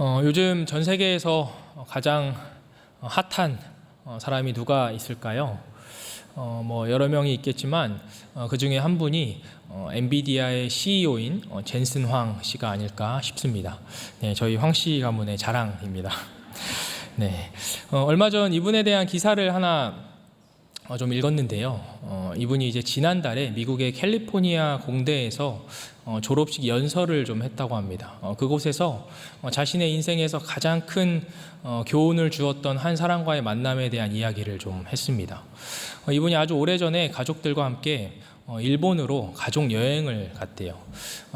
요즘 전 세계에서 가장 핫한 사람이 누가 있을까요? 여러 명이 있겠지만 그 중에 한 분이 엔비디아의 CEO인 젠슨 황 씨가 아닐까 싶습니다. 네, 저희 황 씨 가문의 자랑입니다. 네, 얼마 전 이분에 대한 기사를 하나 좀 읽었는데요. 이분이 이제 지난달에 미국의 캘리포니아 공대에서 졸업식 연설을 좀 했다고 합니다. 그곳에서 자신의 인생에서 가장 큰 교훈을 주었던 한 사람과의 만남에 대한 이야기를 좀 했습니다. 이분이 아주 오래전에 가족들과 함께 일본으로 가족 여행을 갔대요.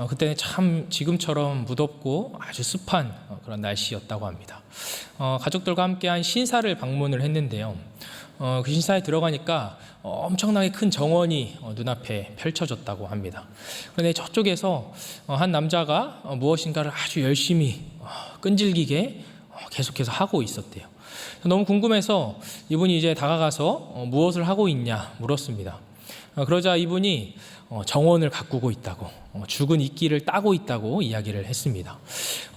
그때는 참 지금처럼 무덥고 아주 습한 그런 날씨였다고 합니다. 가족들과 함께 한 신사를 방문을 했는데요. 그 신사에 들어가니까 엄청나게 큰 정원이 눈앞에 펼쳐졌다고 합니다. 그런데 저쪽에서 한 남자가 무엇인가를 아주 열심히 끈질기게 계속해서 하고 있었대요. 너무 궁금해서 이분이 이제 다가가서 무엇을 하고 있냐 물었습니다. 그러자 이분이 정원을 가꾸고 있다고, 죽은 이끼를 따고 있다고 이야기를 했습니다.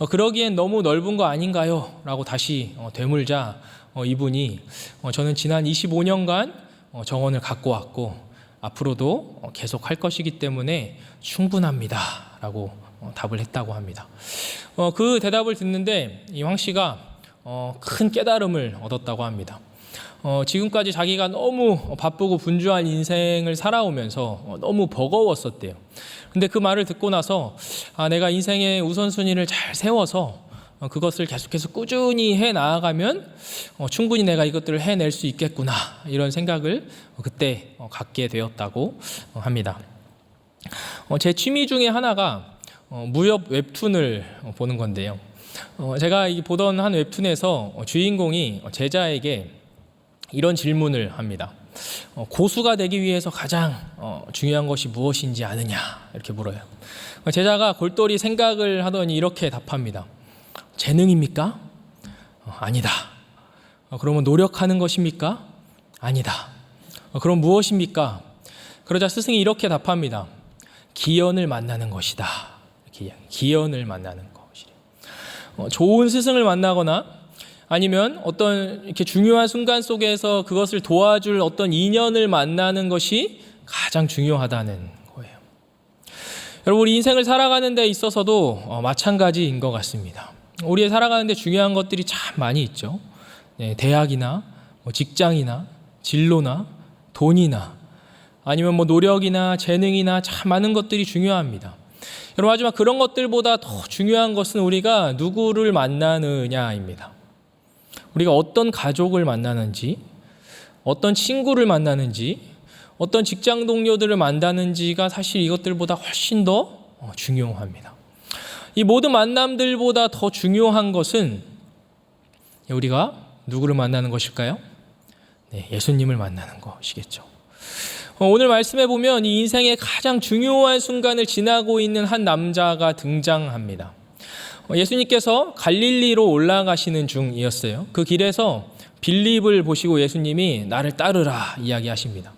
그러기엔 너무 넓은 거 아닌가요? 라고 다시 되물자 이분이 저는 지난 25년간 정원을 갖고 왔고 앞으로도 계속 할 것이기 때문에 충분합니다 라고 답을 했다고 합니다. 그 대답을 듣는데 이 황 씨가 큰 깨달음을 얻었다고 합니다. 지금까지 자기가 너무 바쁘고 분주한 인생을 살아오면서 너무 버거웠었대요. 근데 그 말을 듣고 나서 내가 인생의 우선순위를 잘 세워서 그것을 계속해서 꾸준히 해 나아가면 충분히 내가 이것들을 해낼 수 있겠구나, 이런 생각을 그때 갖게 되었다고 합니다. 제 취미 중에 하나가 무협 웹툰을 보는 건데요. 제가 보던 한 웹툰에서 주인공이 제자에게 이런 질문을 합니다. 고수가 되기 위해서 가장 중요한 것이 무엇인지 아느냐, 이렇게 물어요. 제자가 골똘히 생각을 하더니 이렇게 답합니다. 재능입니까? 아니다. 그러면 노력하는 것입니까? 아니다. 그럼 무엇입니까? 그러자 스승이 이렇게 답합니다. 기연을 만나는 것이다. 기연을 만나는 것이래. 좋은 스승을 만나거나 아니면 어떤 이렇게 중요한 순간 속에서 그것을 도와줄 어떤 인연을 만나는 것이 가장 중요하다는 거예요. 여러분, 우리 인생을 살아가는 데 있어서도 마찬가지인 것 같습니다. 우리의 살아가는 데 중요한 것들이 참 많이 있죠. 네, 대학이나 직장이나 진로나 돈이나 아니면 노력이나 재능이나 참 많은 것들이 중요합니다. 여러분, 하지만 그런 것들보다 더 중요한 것은 우리가 누구를 만나느냐입니다. 우리가 어떤 가족을 만나는지, 어떤 친구를 만나는지, 어떤 직장 동료들을 만나는지가 사실 이것들보다 훨씬 더 중요합니다. 이 모든 만남들보다 더 중요한 것은 우리가 누구를 만나는 것일까요? 네, 예수님을 만나는 것이겠죠. 오늘 말씀해 보면 이 인생의 가장 중요한 순간을 지나고 있는 한 남자가 등장합니다. 예수님께서 갈릴리로 올라가시는 중이었어요. 그 길에서 빌립을 보시고 예수님이 나를 따르라 이야기하십니다.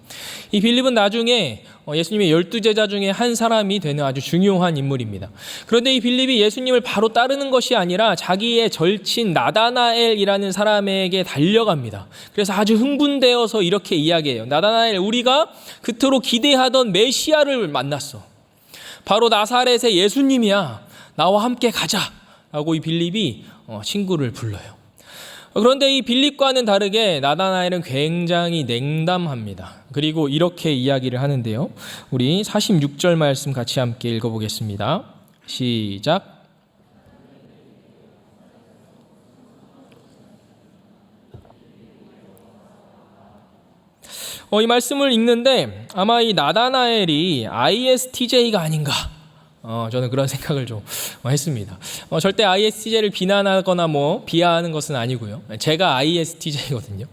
이 빌립은 나중에 예수님의 12제자 중에 한 사람이 되는 아주 중요한 인물입니다. 그런데 이 빌립이 예수님을 바로 따르는 것이 아니라 자기의 절친 나다나엘이라는 사람에게 달려갑니다. 그래서 아주 흥분되어서 이렇게 이야기해요. 나다나엘, 우리가 그토록 기대하던 메시아를 만났어. 바로 나사렛의 예수님이야. 나와 함께 가자 라고 이 빌립이 친구를 불러요. 그런데 이 빌립과는 다르게 나다나엘은 굉장히 냉담합니다. 그리고 이렇게 이야기를 하는데요. 우리 46절 말씀 같이 함께 읽어보겠습니다. 시작. 이 말씀을 읽는데 아마 이 나다나엘이 ISTJ가 아닌가, 저는 그런 생각을 좀 했습니다. 절대 ISTJ를 비난하거나 비하하는 것은 아니고요. 제가 ISTJ거든요.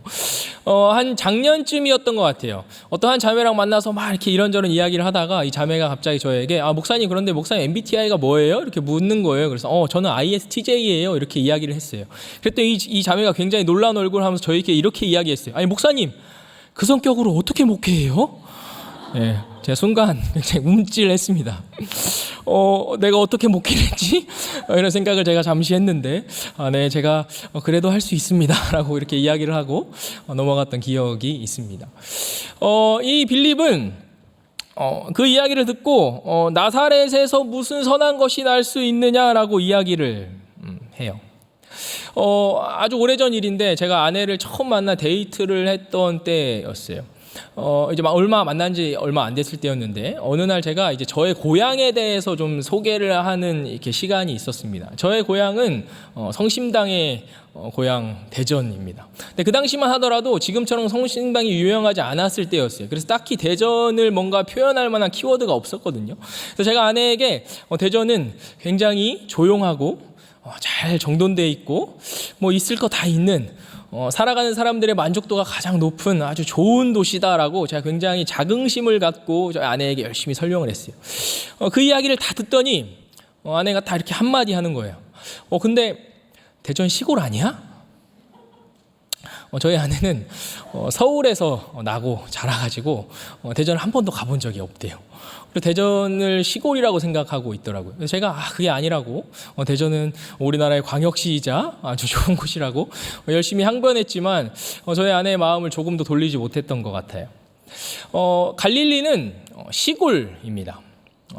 한 작년쯤이었던 것 같아요. 어떤 한 자매랑 만나서 막 이렇게 이런저런 이야기를 하다가 이 자매가 갑자기 저에게 목사님, 그런데 목사님 MBTI가 뭐예요? 이렇게 묻는 거예요. 그래서 저는 ISTJ예요. 이렇게 이야기를 했어요. 그랬더니 이 자매가 굉장히 놀란 얼굴을 하면서 저에게 이렇게 이야기했어요. 아니 목사님, 그 성격으로 어떻게 목회해요? 예, 제가 순간 굉장히 움찔했습니다. 내가 어떻게 목회를 했지? 이런 생각을 제가 잠시 했는데, 네, 제가 그래도 할 수 있습니다라고 이렇게 이야기를 하고 넘어갔던 기억이 있습니다. 이 빌립은 그 이야기를 듣고 나사렛에서 무슨 선한 것이 날 수 있느냐라고 이야기를 해요. 아주 오래전 일인데 제가 아내를 처음 만나 데이트를 했던 때였어요. 이제 막 만난 지 얼마 안 됐을 때였는데 어느 날 제가 이제 저의 고향에 대해서 좀 소개를 하는 이렇게 시간이 있었습니다. 저의 고향은 성심당의 고향 대전입니다. 근데 그 당시만 하더라도 지금처럼 성심당이 유명하지 않았을 때였어요. 그래서 딱히 대전을 뭔가 표현할 만한 키워드가 없었거든요. 그래서 제가 아내에게 대전은 굉장히 조용하고 잘 정돈되어 있고 뭐 있을 거 다 있는 살아가는 사람들의 만족도가 가장 높은 아주 좋은 도시다라고 제가 굉장히 자긍심을 갖고 저희 아내에게 열심히 설명을 했어요. 그 이야기를 다 듣더니 아내가 다 이렇게 한마디 하는 거예요. 근데 대전 시골 아니야? 저희 아내는 서울에서 나고 자라가지고 대전을 한 번도 가본 적이 없대요. 그리고 대전을 시골이라고 생각하고 있더라고요. 그래서 제가 그게 아니라고, 대전은 우리나라의 광역시이자 아주 좋은 곳이라고 열심히 항변했지만 저희 아내의 마음을 조금 더 돌리지 못했던 것 같아요. 갈릴리는 시골입니다.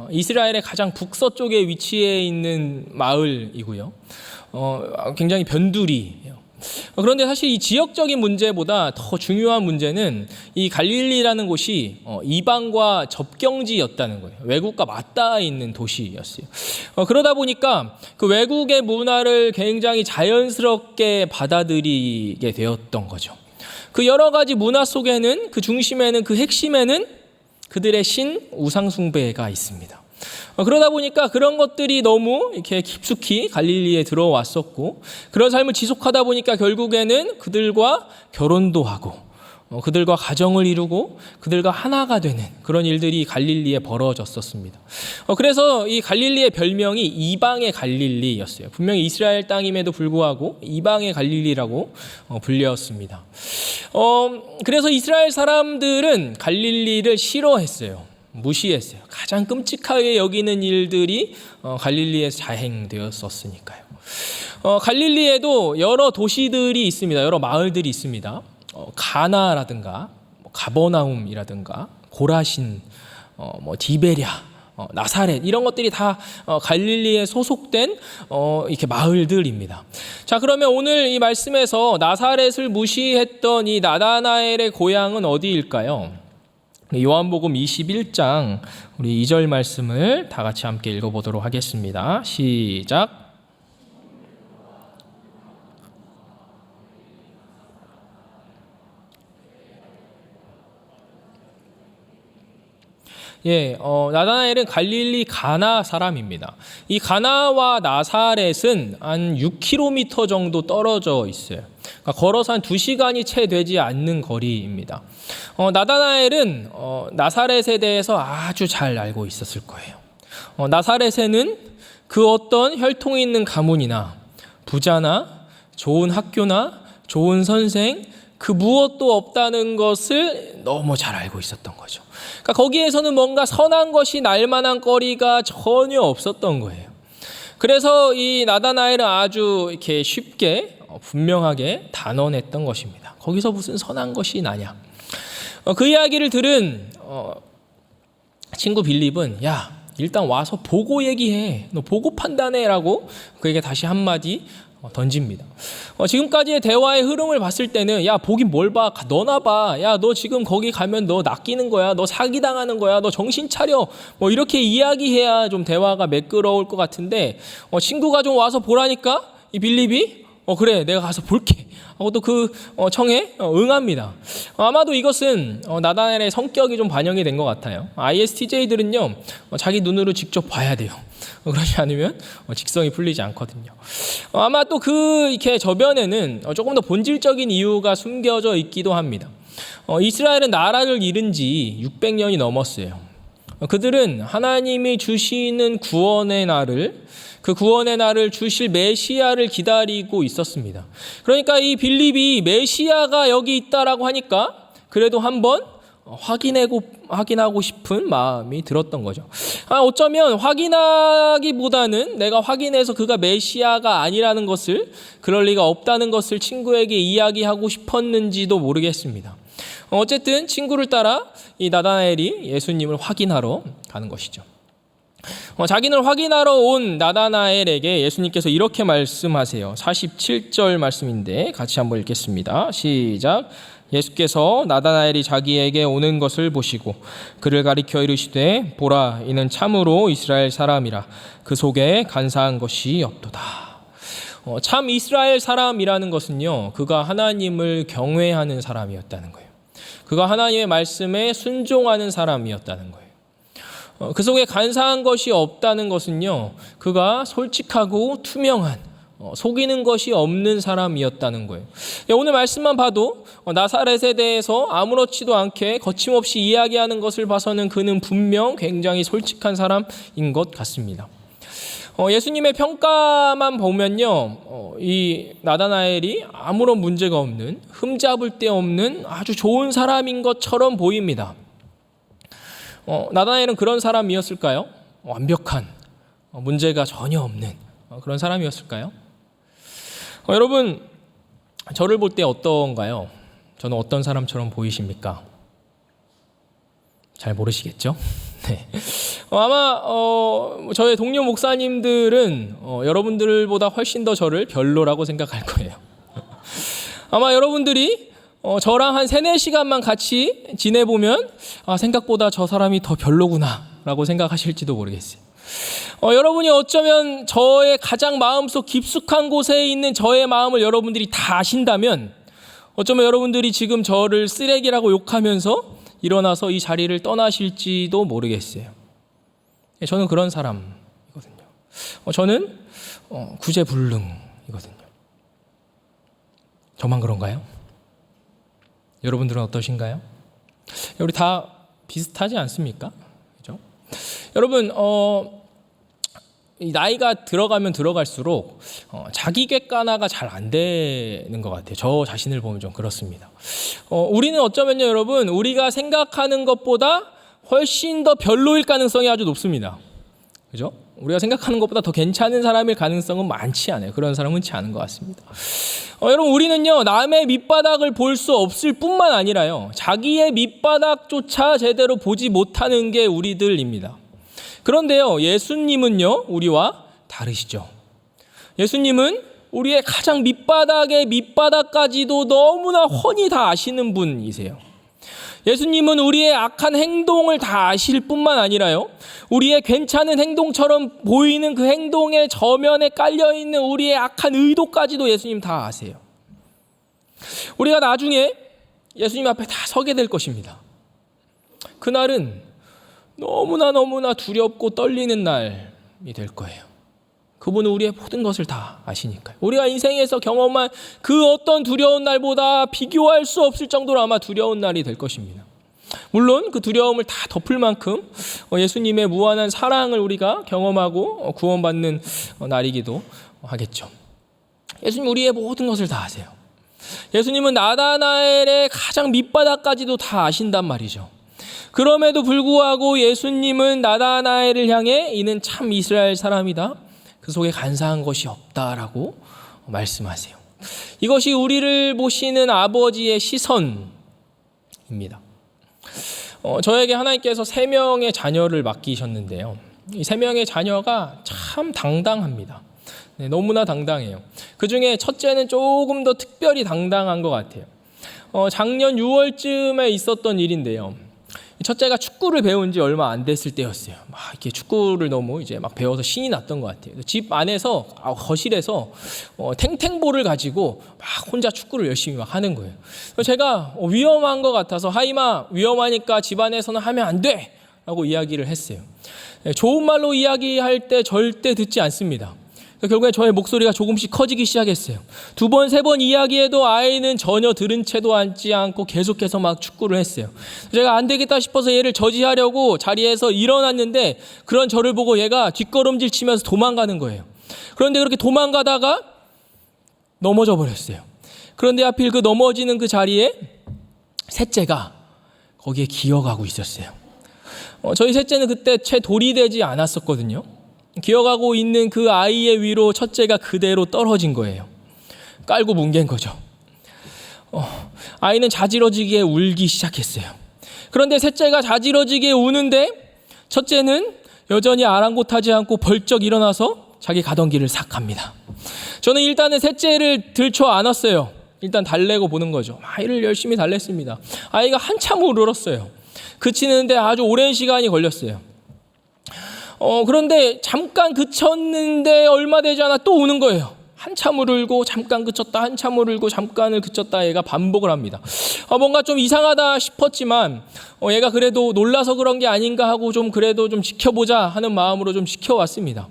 이스라엘의 가장 북서쪽에 위치해 있는 마을이고요. 굉장히 변두리예요. 그런데 사실 이 지역적인 문제보다 더 중요한 문제는 이 갈릴리라는 곳이 이방과 접경지였다는 거예요. 외국과 맞닿아 있는 도시였어요. 그러다 보니까 그 외국의 문화를 굉장히 자연스럽게 받아들이게 되었던 거죠. 그 여러 가지 문화 속에는 그 중심에는 그 핵심에는 그들의 신 우상숭배가 있습니다. 그러다 보니까 그런 것들이 너무 이렇게 깊숙이 갈릴리에 들어왔었고 그런 삶을 지속하다 보니까 결국에는 그들과 결혼도 하고 그들과 가정을 이루고 그들과 하나가 되는 그런 일들이 갈릴리에 벌어졌었습니다. 그래서 이 갈릴리의 별명이 이방의 갈릴리였어요. 분명히 이스라엘 땅임에도 불구하고 이방의 갈릴리라고 불렸습니다. 그래서 이스라엘 사람들은 갈릴리를 싫어했어요. 무시했어요. 가장 끔찍하게 여기는 일들이 갈릴리에서 자행되었었으니까요. 갈릴리에도 여러 도시들이 있습니다. 여러 마을들이 있습니다. 가나라든가 가버나움이라든가 고라신, 디베랴, 나사렛 이런 것들이 다 갈릴리에 소속된 이렇게 마을들입니다. 자, 그러면 오늘 이 말씀에서 나사렛을 무시했던 이 나다나엘의 고향은 어디일까요? 요한복음 21장 우리 2절 말씀을 다 같이 함께 읽어보도록 하겠습니다. 시작. 나다나엘은 갈릴리 가나 사람입니다. 이 가나와 나사렛은 한 6km 정도 떨어져 있어요. 그러니까 걸어서 한 2시간이 채 되지 않는 거리입니다. 나다나엘은 나사렛에 대해서 아주 잘 알고 있었을 거예요. 나사렛에는 그 어떤 혈통이 있는 가문이나 부자나 좋은 학교나 좋은 선생 그 무엇도 없다는 것을 너무 잘 알고 있었던 거죠. 그러니까 거기에서는 뭔가 선한 것이 날 만한 거리가 전혀 없었던 거예요. 그래서 이 나다나엘은 아주 이렇게 쉽게 분명하게 단언했던 것입니다. 거기서 무슨 선한 것이 나냐. 그 이야기를 들은 친구 빌립은 야, 일단 와서 보고 얘기해. 너 보고 판단해라고 그에게 다시 한마디 던집니다. 지금까지의 대화의 흐름을 봤을 때는 야, 보긴 뭘 봐. 너나 봐. 야, 너 지금 거기 가면 너 낚이는 거야. 너 사기당하는 거야. 너 정신 차려. 이렇게 이야기해야 좀 대화가 매끄러울 것 같은데 친구가 좀 와서 보라니까 이 빌립이 그래, 내가 가서 볼게 하고 또 그 청에 응합니다. 아마도 이것은 나다나엘의 성격이 좀 반영이 된 것 같아요. ISTJ들은요 자기 눈으로 직접 봐야 돼요. 그러지 않으면 직성이 풀리지 않거든요. 아마 또 그 이렇게 저변에는 조금 더 본질적인 이유가 숨겨져 있기도 합니다. 이스라엘은 나라를 잃은 지 600년이 넘었어요. 그들은 하나님이 주시는 구원의 날을 그 구원의 날을 주실 메시아를 기다리고 있었습니다. 그러니까 이 빌립이 메시아가 여기 있다라고 하니까 그래도 한번 확인하고 싶은 마음이 들었던 거죠. 어쩌면 확인하기보다는 내가 확인해서 그가 메시아가 아니라는 것을, 그럴 리가 없다는 것을 친구에게 이야기하고 싶었는지도 모르겠습니다. 어쨌든 친구를 따라 이 나다나엘이 예수님을 확인하러 가는 것이죠. 자기를 확인하러 온 나다나엘에게 예수님께서 이렇게 말씀하세요. 47절 말씀인데 같이 한번 읽겠습니다. 시작. 예수께서 나다나엘이 자기에게 오는 것을 보시고 그를 가리켜 이르시되 보라, 이는 참으로 이스라엘 사람이라 그 속에 간사한 것이 없도다. 참 이스라엘 사람이라는 것은요, 그가 하나님을 경외하는 사람이었다는 거예요. 그가 하나님의 말씀에 순종하는 사람이었다는 거예요. 그 속에 간사한 것이 없다는 것은요, 그가 솔직하고 투명한, 속이는 것이 없는 사람이었다는 거예요. 오늘 말씀만 봐도 나사렛에 대해서 아무렇지도 않게 거침없이 이야기하는 것을 봐서는 그는 분명 굉장히 솔직한 사람인 것 같습니다. 예수님의 평가만 보면요, 이 나다나엘이 아무런 문제가 없는, 흠잡을 데 없는 아주 좋은 사람인 것처럼 보입니다. 나다나엘은 그런 사람이었을까요? 완벽한, 문제가 전혀 없는 그런 사람이었을까요? 여러분, 저를 볼 때 어떤가요? 저는 어떤 사람처럼 보이십니까? 잘 모르시겠죠? 네. 아마 저의 동료 목사님들은 여러분들보다 훨씬 더 저를 별로라고 생각할 거예요. 아마 여러분들이 저랑 한 3-4시간만 같이 지내보면 생각보다 저 사람이 더 별로구나 라고 생각하실지도 모르겠어요. 여러분이 어쩌면 저의 가장 마음속 깊숙한 곳에 있는 저의 마음을 여러분들이 다 아신다면 어쩌면 여러분들이 지금 저를 쓰레기라고 욕하면서 일어나서 이 자리를 떠나실지도 모르겠어요. 저는 그런 사람이거든요. 저는 구제불능이거든요. 저만 그런가요? 여러분들은 어떠신가요? 우리 다 비슷하지 않습니까? 그죠? 여러분, 나이가 들어가면 들어갈수록 자기 객관화가 잘 안 되는 것 같아요. 저 자신을 보면 좀 그렇습니다. 우리는 어쩌면요, 여러분, 우리가 생각하는 것보다 훨씬 더 별로일 가능성이 아주 높습니다. 그죠? 우리가 생각하는 것보다 더 괜찮은 사람일 가능성은 많지 않아요. 그런 사람은 흔치 않은 것 같습니다. 여러분, 우리는요, 남의 밑바닥을 볼 수 없을 뿐만 아니라요, 자기의 밑바닥조차 제대로 보지 못하는 게 우리들입니다. 그런데요, 예수님은요, 우리와 다르시죠. 예수님은 우리의 가장 밑바닥의 밑바닥까지도 너무나 훤히 다 아시는 분이세요. 예수님은 우리의 악한 행동을 다 아실 뿐만 아니라요, 우리의 괜찮은 행동처럼 보이는 그 행동의 저면에 깔려있는 우리의 악한 의도까지도 예수님 다 아세요. 우리가 나중에 예수님 앞에 다 서게 될 것입니다. 그날은 너무나 두렵고 떨리는 날이 될 거예요. 그분은 우리의 모든 것을 다 아시니까요. 우리가 인생에서 경험한 그 어떤 두려운 날보다 비교할 수 없을 정도로 아마 두려운 날이 될 것입니다. 물론 그 두려움을 다 덮을 만큼 예수님의 무한한 사랑을 우리가 경험하고 구원받는 날이기도 하겠죠. 예수님 우리의 모든 것을 다 아세요. 예수님은 나다나엘의 가장 밑바닥까지도 다 아신단 말이죠. 그럼에도 불구하고 예수님은 나다나엘을 향해 이는 참 이스라엘 사람이다, 그 속에 간사한 것이 없다라고 말씀하세요. 이것이 우리를 보시는 아버지의 시선입니다. 저에게 하나님께서 3명의 자녀를 맡기셨는데요, 이 3명의 자녀가 참 당당합니다. 네, 너무나 당당해요. 그 중에 첫째는 조금 더 특별히 당당한 것 같아요. 작년 6월쯤에 있었던 일인데요, 첫째가 축구를 배운 지 얼마 안 됐을 때였어요. 막 이렇게 축구를 너무 이제 막 배워서 신이 났던 것 같아요. 집 안에서, 거실에서 탱탱볼을 가지고 막 혼자 축구를 열심히 막 하는 거예요. 제가 위험한 것 같아서, 하이마 위험하니까 집 안에서는 하면 안 돼! 라고 이야기를 했어요. 좋은 말로 이야기할 때 절대 듣지 않습니다. 결국에 저의 목소리가 조금씩 커지기 시작했어요. 2번, 3번 이야기해도 아이는 전혀 들은 채도 앉지 않고 계속해서 막 축구를 했어요. 제가 안 되겠다 싶어서 얘를 저지하려고 자리에서 일어났는데 그런 저를 보고 얘가 뒷걸음질 치면서 도망가는 거예요. 그런데 그렇게 도망가다가 넘어져 버렸어요. 그런데 하필 그 넘어지는 그 자리에 셋째가 거기에 기어가고 있었어요. 저희 셋째는 그때 채 돌이 되지 않았었거든요. 기어가고 있는 그 아이의 위로 첫째가 그대로 떨어진 거예요. 깔고 뭉갠 거죠. 아이는 자지러지게 울기 시작했어요. 그런데 셋째가 자지러지게 우는데 첫째는 여전히 아랑곳하지 않고 벌쩍 일어나서 자기 가던 길을 싹 갑니다. 저는 일단은 셋째를 들쳐 안았어요. 일단 달래고 보는 거죠. 아이를 열심히 달랬습니다. 아이가 한참 울었어요. 그치는데 아주 오랜 시간이 걸렸어요. 그런데 잠깐 그쳤는데 얼마 되지 않아 또 우는 거예요. 한참을 울고 잠깐 그쳤다, 한참을 울고 잠깐을 그쳤다. 얘가 반복을 합니다. 뭔가 좀 이상하다 싶었지만 얘가 그래도 놀라서 그런 게 아닌가 하고 좀 그래도 좀 지켜보자 하는 마음으로 좀 지켜왔습니다.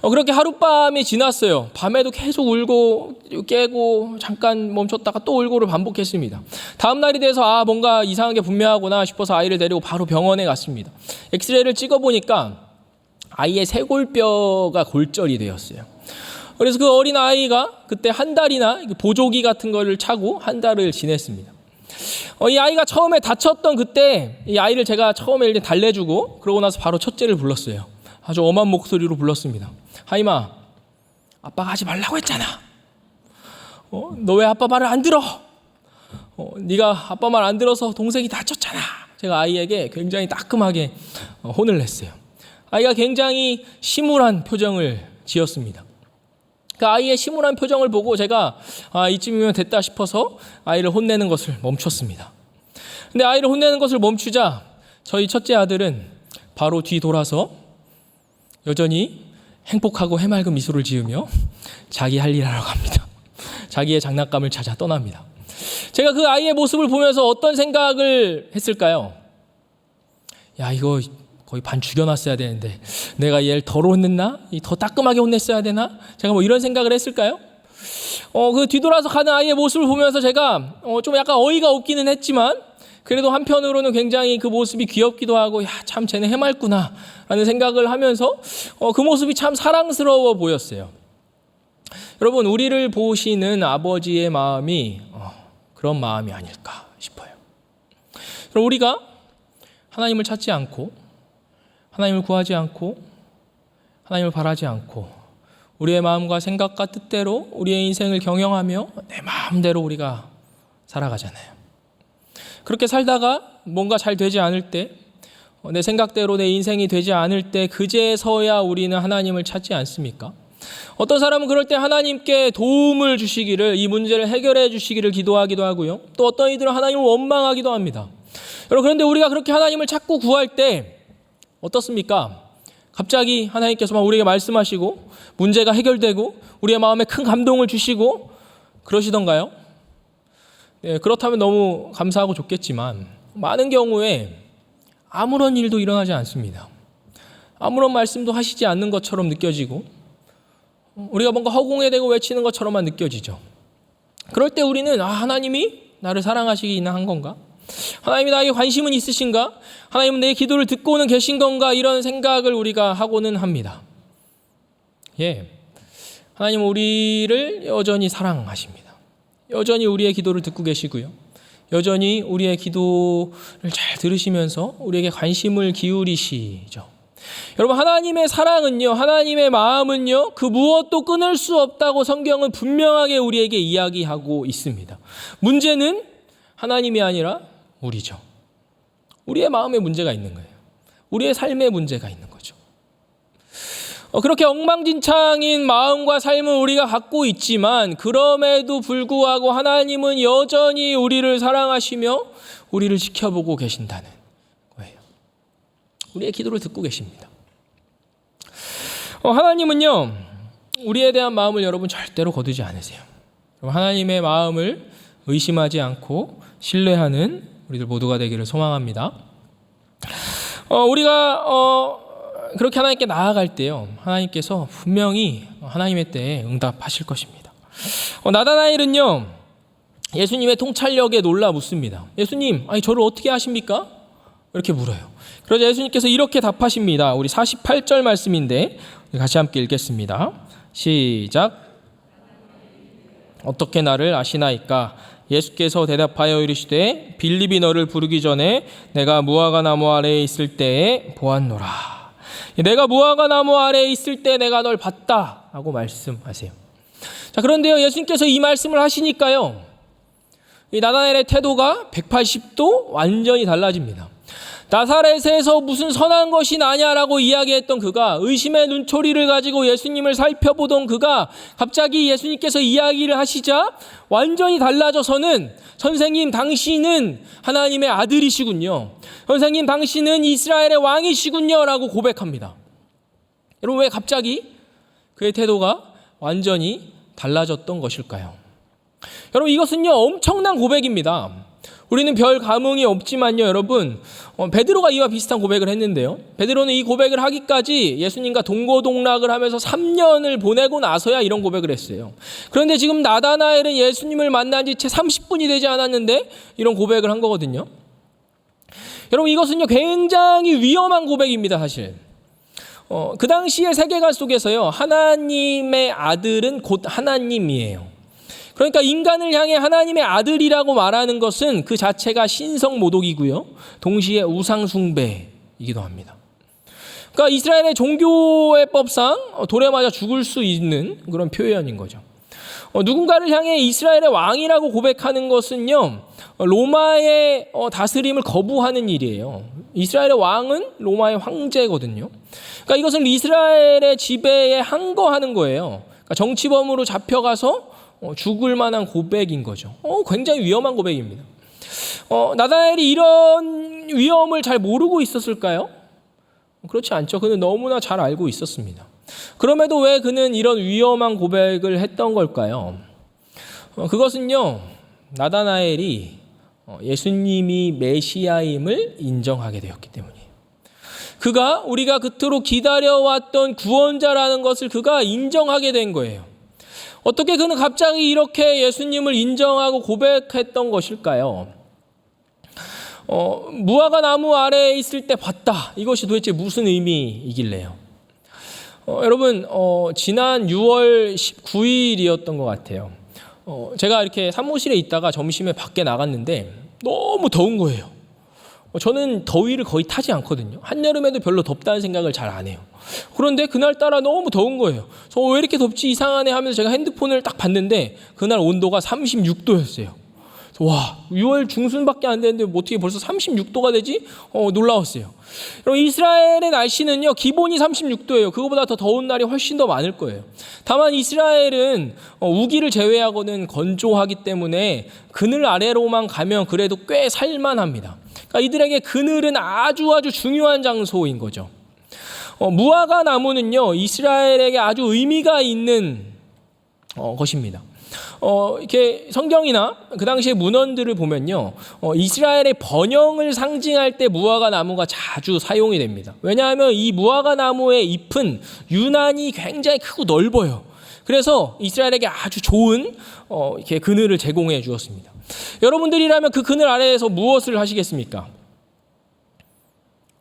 그렇게 하룻밤이 지났어요. 밤에도 계속 울고 깨고 잠깐 멈췄다가 또 울고를 반복했습니다. 다음 날이 돼서 뭔가 이상한 게 분명하구나 싶어서 아이를 데리고 바로 병원에 갔습니다. 엑스레이를 찍어보니까 아이의 쇄골뼈가 골절이 되었어요. 그래서 그 어린 아이가 그때 한 달이나 보조기 같은 거를 차고 한 달을 지냈습니다. 이 아이가 처음에 다쳤던 그때 이 아이를 제가 처음에 일단 달래주고 그러고 나서 바로 첫째를 불렀어요. 아주 엄한 목소리로 불렀습니다. 하임아, 아빠가 하지 말라고 했잖아. 너 왜 아빠 말을 안 들어? 네가 아빠 말 안 들어서 동생이 다쳤잖아. 제가 아이에게 굉장히 따끔하게 혼을 냈어요. 아이가 굉장히 심울한 표정을 지었습니다. 그 아이의 심울한 표정을 보고 제가 이쯤이면 됐다 싶어서 아이를 혼내는 것을 멈췄습니다. 근데 아이를 혼내는 것을 멈추자 저희 첫째 아들은 바로 뒤돌아서 여전히 행복하고 해맑은 미소를 지으며 자기 할 일 하러 갑니다. 자기의 장난감을 찾아 떠납니다. 제가 그 아이의 모습을 보면서 어떤 생각을 했을까요? 야, 이거 거의 반 죽여놨어야 되는데 내가 얘를 덜 혼냈나? 더 따끔하게 혼냈어야 되나? 제가 이런 생각을 했을까요? 그 뒤돌아서 가는 아이의 모습을 보면서 제가 좀 약간 어이가 없기는 했지만 그래도 한편으로는 굉장히 그 모습이 귀엽기도 하고 참 쟤네 해맑구나 라는 생각을 하면서 그 모습이 참 사랑스러워 보였어요. 여러분, 우리를 보시는 아버지의 마음이 그런 마음이 아닐까 싶어요. 그럼 우리가 하나님을 찾지 않고 하나님을 구하지 않고 하나님을 바라지 않고 우리의 마음과 생각과 뜻대로 우리의 인생을 경영하며 내 마음대로 우리가 살아가잖아요. 그렇게 살다가 뭔가 잘 되지 않을 때, 내 생각대로 내 인생이 되지 않을 때 그제서야 우리는 하나님을 찾지 않습니까? 어떤 사람은 그럴 때 하나님께 도움을 주시기를, 이 문제를 해결해 주시기를 기도하기도 하고요. 또 어떤 이들은 하나님을 원망하기도 합니다. 여러분, 그런데 우리가 그렇게 하나님을 찾고 구할 때 어떻습니까? 갑자기 하나님께서 우리에게 말씀하시고 문제가 해결되고 우리의 마음에 큰 감동을 주시고 그러시던가요? 네, 그렇다면 너무 감사하고 좋겠지만 많은 경우에 아무런 일도 일어나지 않습니다. 아무런 말씀도 하시지 않는 것처럼 느껴지고 우리가 뭔가 허공에 대고 외치는 것처럼만 느껴지죠. 그럴 때 우리는 하나님이 나를 사랑하시기나 한 건가? 하나님이 나에게 관심은 있으신가? 하나님은 내 기도를 듣고는 계신 건가? 이런 생각을 우리가 하고는 합니다. 하나님은 우리를 여전히 사랑하십니다. 여전히 우리의 기도를 듣고 계시고요. 여전히 우리의 기도를 잘 들으시면서 우리에게 관심을 기울이시죠. 여러분, 하나님의 사랑은요, 하나님의 마음은요, 그 무엇도 끊을 수 없다고 성경은 분명하게 우리에게 이야기하고 있습니다. 문제는 하나님이 아니라 우리죠. 우리의 마음에 문제가 있는 거예요. 우리의 삶에 문제가 있는 거죠. 그렇게 엉망진창인 마음과 삶을 우리가 갖고 있지만 그럼에도 불구하고 하나님은 여전히 우리를 사랑하시며 우리를 지켜보고 계신다는 거예요. 우리의 기도를 듣고 계십니다. 하나님은요, 우리에 대한 마음을 여러분 절대로 거두지 않으세요. 하나님의 마음을 의심하지 않고 신뢰하는 우리들 모두가 되기를 소망합니다. 우리가 그렇게 하나님께 나아갈 때요, 하나님께서 분명히 하나님의 때에 응답하실 것입니다. 나다나엘은요, 예수님의 통찰력에 놀라 묻습니다. 예수님, 저를 어떻게 아십니까? 이렇게 물어요. 그러자 예수님께서 이렇게 답하십니다. 우리 48절 말씀인데 같이 함께 읽겠습니다. 시작. 어떻게 나를 아시나이까? 예수께서 대답하여 이르시되 빌립이 너를 부르기 전에 내가 무화과 나무 아래에 있을 때에 보았노라. 내가 무화과 나무 아래에 있을 때 내가 널 봤다 하고 말씀하세요. 자, 그런데요, 예수님께서 이 말씀을 하시니까요, 이 나다나엘의 태도가 180도 완전히 달라집니다. 나사렛에서 무슨 선한 것이 나냐라고 이야기했던 그가, 의심의 눈초리를 가지고 예수님을 살펴보던 그가 갑자기 예수님께서 이야기를 하시자 완전히 달라져서는, 선생님 당신은 하나님의 아들이시군요, 선생님 당신은 이스라엘의 왕이시군요 라고 고백합니다. 여러분, 왜 갑자기 그의 태도가 완전히 달라졌던 것일까요? 여러분, 이것은요 엄청난 고백입니다. 우리는 별 감흥이 없지만요, 여러분, 베드로가 이와 비슷한 고백을 했는데요, 베드로는 이 고백을 하기까지 예수님과 동고동락을 하면서 3년을 보내고 나서야 이런 고백을 했어요. 그런데 지금 나다나엘은 예수님을 만난 지 채 30분이 되지 않았는데 이런 고백을 한 거거든요. 여러분, 이것은요 굉장히 위험한 고백입니다. 사실 그 당시의 세계관 속에서요, 하나님의 아들은 곧 하나님이에요. 그러니까 인간을 향해 하나님의 아들이라고 말하는 것은 그 자체가 신성모독이고요, 동시에 우상숭배이기도 합니다. 그러니까 이스라엘의 종교의 법상 돌에 맞아 죽을 수 있는 그런 표현인 거죠. 누군가를 향해 이스라엘의 왕이라고 고백하는 것은요, 로마의 다스림을 거부하는 일이에요. 이스라엘의 왕은 로마의 황제거든요. 그러니까 이것은 이스라엘의 지배에 항거하는 거예요. 그러니까 정치범으로 잡혀가서 죽을 만한 고백인 거죠. 굉장히 위험한 고백입니다. 나다나엘이 이런 위험을 잘 모르고 있었을까요? 그렇지 않죠. 그는 너무나 잘 알고 있었습니다. 그럼에도 왜 그는 이런 위험한 고백을 했던 걸까요? 그것은요, 나다나엘이 예수님이 메시아임을 인정하게 되었기 때문이에요. 그가 우리가 그토록 기다려왔던 구원자라는 것을 그가 인정하게 된 거예요. 어떻게 그는 갑자기 이렇게 예수님을 인정하고 고백했던 것일까요? 무화과 나무 아래에 있을 때 봤다. 이것이 도대체 무슨 의미이길래요? 여러분, 지난 6월 19일이었던 것 같아요. 제가 이렇게 사무실에 있다가 점심에 밖에 나갔는데 너무 더운 거예요. 저는 더위를 거의 타지 않거든요. 한여름에도 별로 덥다는 생각을 잘 안 해요. 그런데 그날따라 너무 더운 거예요. 왜 이렇게 덥지 이상하네 하면서 제가 핸드폰을 딱 봤는데 그날 온도가 36도였어요. 와, 6월 중순밖에 안 됐는데 어떻게 벌써 36도가 되지? 놀라웠어요. 그럼 이스라엘의 날씨는요, 기본이 36도예요. 그거보다 더 더운 날이 훨씬 더 많을 거예요. 다만 이스라엘은 우기를 제외하고는 건조하기 때문에 그늘 아래로만 가면 그래도 꽤 살만합니다. 그러니까 이들에게 그늘은 아주 중요한 장소인 거죠. 무화과 나무는요, 이스라엘에게 아주 의미가 있는 것입니다. 이렇게 성경이나 그 당시의 문헌들을 보면요, 이스라엘의 번영을 상징할 때 무화과 나무가 자주 사용이 됩니다. 왜냐하면 이 무화과 나무의 잎은 유난히 굉장히 크고 넓어요. 그래서 이스라엘에게 아주 좋은 이렇게 그늘을 제공해 주었습니다. 여러분들이라면 그 그늘 아래에서 무엇을 하시겠습니까?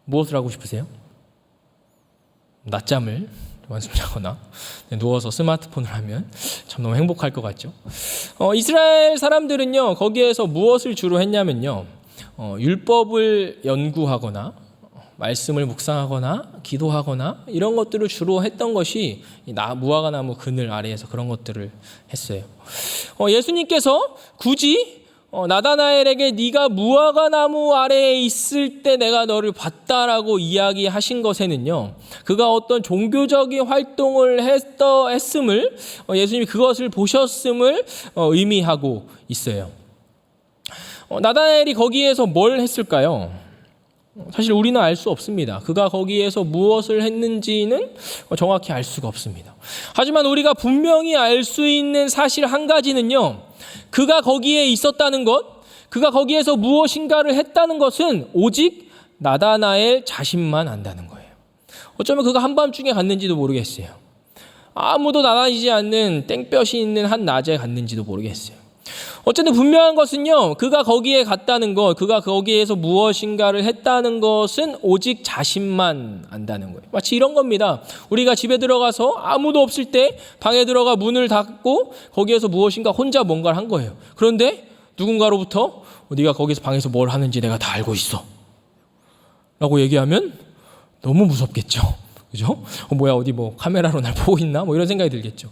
무엇을 하고 싶으세요? 낮잠을 한숨 자거나 누워서 스마트폰을 하면 참 너무 행복할 것 같죠. 이스라엘 사람들은요, 거기에서 무엇을 주로 했냐면요, 율법을 연구하거나 말씀을 묵상하거나 기도하거나 이런 것들을 주로 했던 것이 무화과 나무 그늘 아래에서 그런 것들을 했어요. 예수님께서 굳이 나다나엘에게 네가 무화과 나무 아래에 있을 때 내가 너를 봤다라고 이야기하신 것에는요, 그가 어떤 종교적인 활동을 했음을, 예수님이 그것을 보셨음을 의미하고 있어요. 나다나엘이 거기에서 뭘 했을까요? 사실 우리는 알 수 없습니다. 그가 거기에서 무엇을 했는지는 정확히 알 수가 없습니다. 하지만 우리가 분명히 알 수 있는 사실 한 가지는요, 그가 거기에 있었다는 것, 그가 거기에서 무엇인가를 했다는 것은 오직 나다나엘 자신만 안다는 거예요. 어쩌면 그가 한밤중에 갔는지도 모르겠어요. 아무도 나다니지 않는 땡볕이 있는 한 낮에 갔는지도 모르겠어요. 어쨌든 분명한 것은요, 그가 거기에 갔다는 것, 그가 거기에서 무엇인가를 했다는 것은 오직 자신만 안다는 거예요. 마치 이런 겁니다. 우리가 집에 들어가서 아무도 없을 때 방에 들어가 문을 닫고 거기에서 무엇인가 혼자 뭔가를 한 거예요. 그런데 누군가로부터 네가 거기서 방에서 뭘 하는지 내가 다 알고 있어 라고 얘기하면 너무 무섭겠죠. 그죠? 뭐야, 어디 뭐 카메라로 날 보고 있나? 뭐 이런 생각이 들겠죠.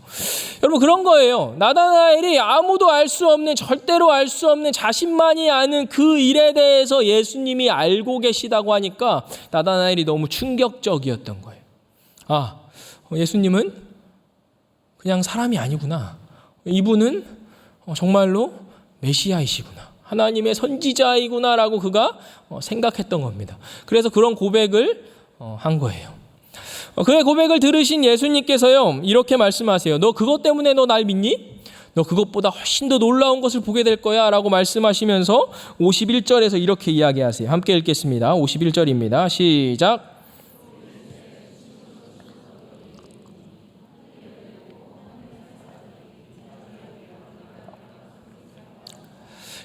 여러분, 그런 거예요. 나다나엘이 아무도 알 수 없는, 절대로 알 수 없는, 자신만이 아는 그 일에 대해서 예수님이 알고 계시다고 하니까 나다나엘이 너무 충격적이었던 거예요. 아, 예수님은 그냥 사람이 아니구나. 이분은 정말로 메시아이시구나. 하나님의 선지자이구나라고 그가 생각했던 겁니다. 그래서 그런 고백을 한 거예요. 그의 고백을 들으신 예수님께서요, 이렇게 말씀하세요. 너 그것 때문에 너 날 믿니? 너 그것보다 훨씬 더 놀라운 것을 보게 될 거야 라고 말씀하시면서 51절에서 이렇게 이야기하세요. 함께 읽겠습니다. 51절입니다. 시작.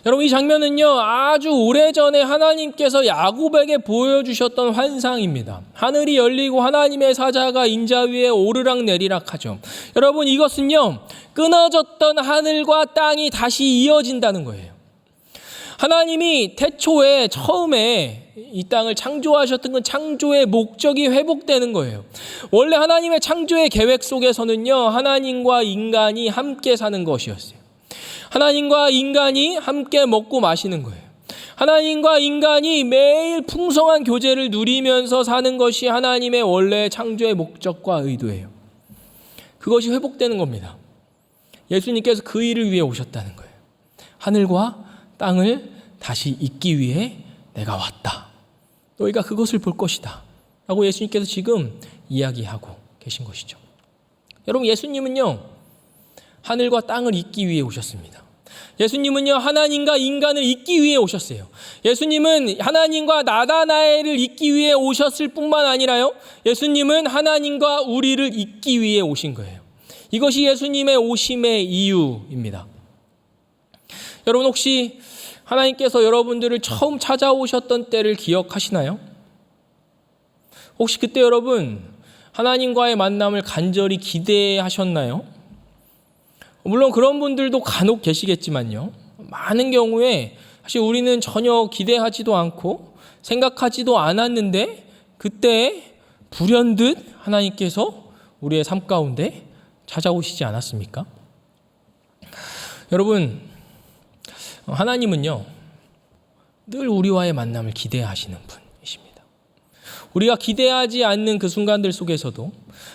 여러분, 이 장면은요, 아주 오래전에 하나님께서 야곱에게 보여주셨던 환상입니다. 하늘이 열리고 하나님의 사자가 인자 위에 오르락 내리락 하죠. 여러분, 이것은요, 끊어졌던 하늘과 땅이 다시 이어진다는 거예요. 하나님이 태초에 처음에 이 땅을 창조하셨던 그 창조의 목적이 회복되는 거예요. 원래 하나님의 창조의 계획 속에서는요, 하나님과 인간이 함께 사는 것이었어요. 하나님과 인간이 함께 먹고 마시는 거예요. 하나님과 인간이 매일 풍성한 교제를 누리면서 사는 것이 하나님의 원래 창조의 목적과 의도예요. 그것이 회복되는 겁니다. 예수님께서 그 일을 위해 오셨다는 거예요. 하늘과 땅을 다시 잇기 위해 내가 왔다. 너희가 그것을 볼 것이다 라고 예수님께서 지금 이야기하고 계신 것이죠. 여러분, 예수님은요, 하늘과 땅을 잇기 위해 오셨습니다. 예수님은요, 하나님과 인간을 잇기 위해 오셨어요. 예수님은 하나님과 나다나엘을 잇기 위해 오셨을 뿐만 아니라요, 예수님은 하나님과 우리를 잇기 위해 오신 거예요. 이것이 예수님의 오심의 이유입니다. 여러분, 혹시 하나님께서 여러분들을 처음 찾아오셨던 때를 기억하시나요? 혹시 그때 여러분 하나님과의 만남을 간절히 기대하셨나요? 물론 그런 분들도 간혹 계시겠지만요, 많은 경우에 사실 우리는 전혀 기대하지도 않고 생각하지도 않았는데 그때 불현듯 하나님께서 우리의 삶 가운데 찾아오시지 않았습니까? 여러분, 하나님은요, 늘 우리와의 만남을 기대하시는 분이십니다. 우리가 기대하지 않는 그 순간들 속에서도,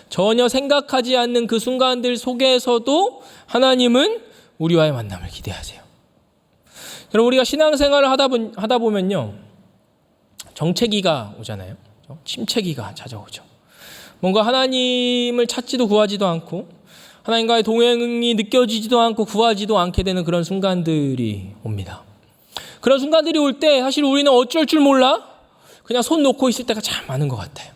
전혀 생각하지 않는 그 순간들 속에서도 하나님은 우리와의 만남을 기대하세요. 여러분, 우리가 신앙생활을 하다 보면요, 정체기가 오잖아요. 침체기가 찾아오죠. 뭔가 하나님을 찾지도 구하지도 않고 하나님과의 동행이 느껴지지도 않고 구하지도 않게 되는 그런 순간들이 옵니다. 그런 순간들이 올 때 사실 우리는 어쩔 줄 몰라 그냥 손 놓고 있을 때가 참 많은 것 같아요.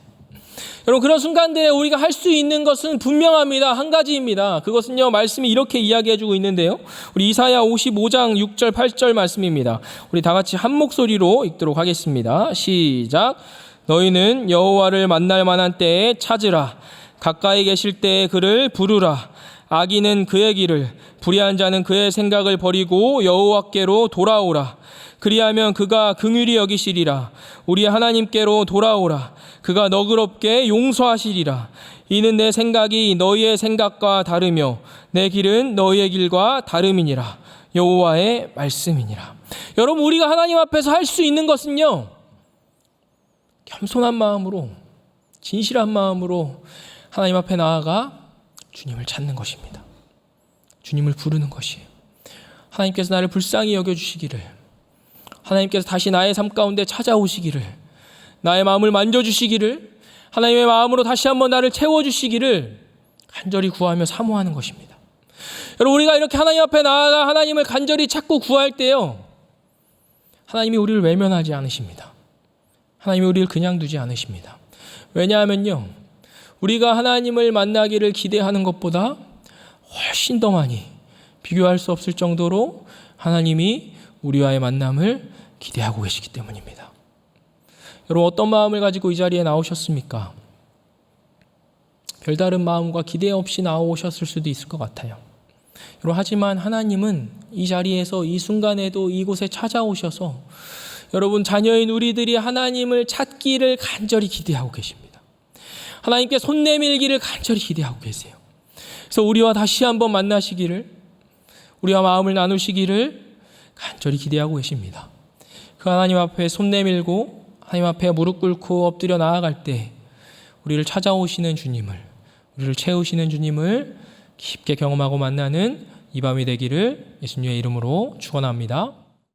여러분, 그런 순간들에 우리가 할 수 있는 것은 분명합니다. 한 가지입니다. 그것은요, 말씀이 이렇게 이야기해주고 있는데요, 우리 이사야 55장 6절 8절 말씀입니다. 우리 다 같이 한 목소리로 읽도록 하겠습니다. 시작. 너희는 여호와를 만날 만한 때에 찾으라. 가까이 계실 때에 그를 부르라. 악인은 그의 길을, 불의한 자는 그의 생각을 버리고 여호와께로 돌아오라. 그리하면 그가 긍휼히 여기시리라. 우리 하나님께로 돌아오라. 그가 너그럽게 용서하시리라. 이는 내 생각이 너희의 생각과 다르며 내 길은 너희의 길과 다름이니라. 여호와의 말씀이니라. 여러분, 우리가 하나님 앞에서 할 수 있는 것은요, 겸손한 마음으로, 진실한 마음으로 하나님 앞에 나아가 주님을 찾는 것입니다. 주님을 부르는 것이에요. 하나님께서 나를 불쌍히 여겨주시기를, 하나님께서 다시 나의 삶 가운데 찾아오시기를, 나의 마음을 만져주시기를, 하나님의 마음으로 다시 한번 나를 채워주시기를 간절히 구하며 사모하는 것입니다. 여러분, 우리가 이렇게 하나님 앞에 나아가 하나님을 간절히 찾고 구할 때요, 하나님이 우리를 외면하지 않으십니다. 하나님이 우리를 그냥 두지 않으십니다. 왜냐하면요, 우리가 하나님을 만나기를 기대하는 것보다 훨씬 더 많이, 비교할 수 없을 정도로 하나님이 우리와의 만남을 기대하고 계시기 때문입니다. 여러분, 어떤 마음을 가지고 이 자리에 나오셨습니까? 별다른 마음과 기대 없이 나오셨을 수도 있을 것 같아요. 여러분, 하지만 하나님은 이 자리에서 이 순간에도 이곳에 찾아오셔서 여러분 자녀인 우리들이 하나님을 찾기를 간절히 기대하고 계십니다. 하나님께 손 내밀기를 간절히 기대하고 계세요. 그래서 우리와 다시 한번 만나시기를, 우리와 마음을 나누시기를 간절히 기대하고 계십니다. 그 하나님 앞에 손 내밀고 하나님 앞에 무릎 꿇고 엎드려 나아갈 때 우리를 찾아오시는 주님을, 우리를 채우시는 주님을 깊게 경험하고 만나는 이 밤이 되기를 예수님의 이름으로 축원합니다.